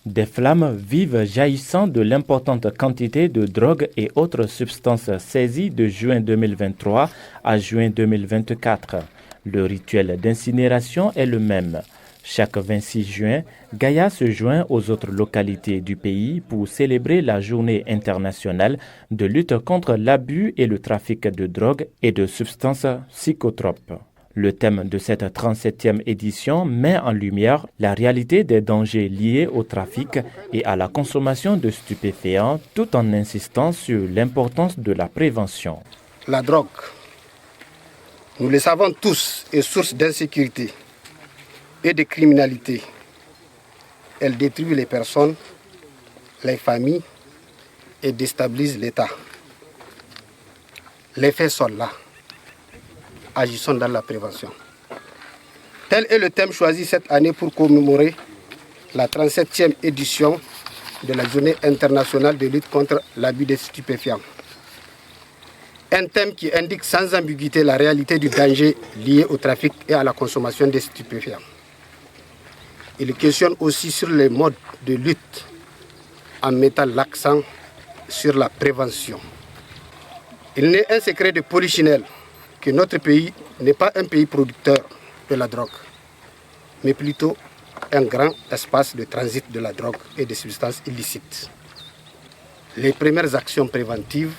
Des flammes vives jaillissant de l'importante quantité de drogue et autres substances saisies de juin 2023 à juin 2024. Le rituel d'incinération est le même. Chaque 26 juin, Gaïa se joint aux autres localités du pays pour célébrer la journée internationale de lutte contre l'abus et le trafic de drogue et de substances psychotropes. Le thème de cette 37e édition met en lumière la réalité des dangers liés au trafic et à la consommation de stupéfiants, tout en insistant sur l'importance de la prévention. La drogue, nous le savons tous, est source d'insécurité et de criminalité. Elle détruit les personnes, les familles et déstabilise l'État. Les faits sont là. Agissons dans la prévention. Tel est le thème choisi cette année pour commémorer la 37e édition de la Journée internationale de lutte contre l'abus des stupéfiants. Un thème qui indique sans ambiguïté la réalité du danger lié au trafic et à la consommation des stupéfiants. Il questionne aussi sur les modes de lutte en mettant l'accent sur la prévention. Il n'est un secret de polichinelle que notre pays n'est pas un pays producteur de la drogue, mais plutôt un grand espace de transit de la drogue et des substances illicites. Les premières actions préventives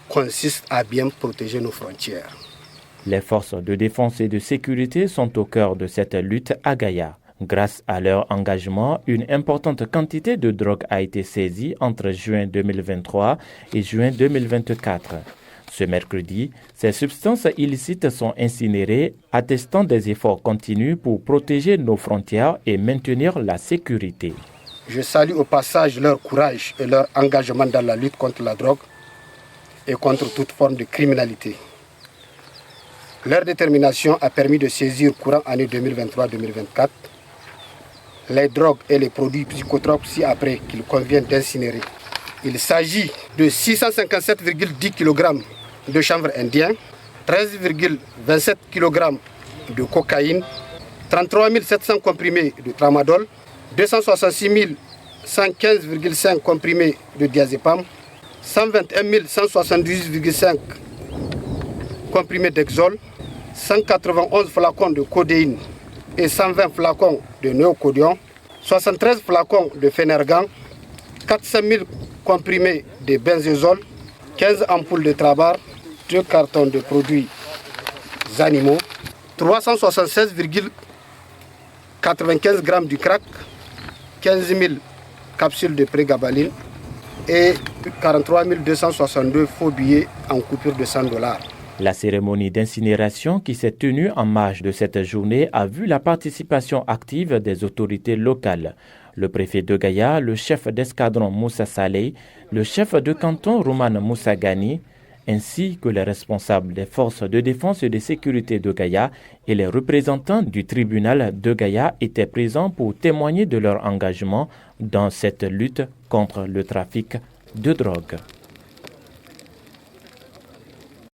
consistent à bien protéger nos frontières. Les forces de défense et de sécurité sont au cœur de cette lutte à Gaïa. Grâce à leur engagement, une importante quantité de drogue a été saisie entre juin 2023 et juin 2024. Ce mercredi, ces substances illicites sont incinérées, attestant des efforts continus pour protéger nos frontières et maintenir la sécurité. Je salue au passage leur courage et leur engagement dans la lutte contre la drogue et contre toute forme de criminalité. Leur détermination a permis de saisir courant année 2023-2024 les drogues et les produits psychotropes ci-après qu'il convient d'incinérer. Il s'agit de 657,10 kg de chanvre indien, 13,27 kg de cocaïne, 33 700 comprimés de tramadol, 266 115,5 comprimés de diazépam, 121 178,5 comprimés d'Exol, 191 flacons de codéine et 120 flacons de néocodion, 73 flacons de Phénergan, 400 000 comprimés de benzésol, 15 ampoules de Trabar, 2 cartons de produits animaux, 376,95 grammes du crack, 15 000 capsules de prégabaline et 43 262 faux billets en coupure de $100. La cérémonie d'incinération qui s'est tenue en marge de cette journée a vu la participation active des autorités locales. Le préfet de Gaïa, le chef d'escadron Moussa Saleh, le chef de canton Rouman Moussa Gani, ainsi que les responsables des forces de défense et de sécurité de Gaïa et les représentants du tribunal de Gaïa étaient présents pour témoigner de leur engagement dans cette lutte contre le trafic de drogue.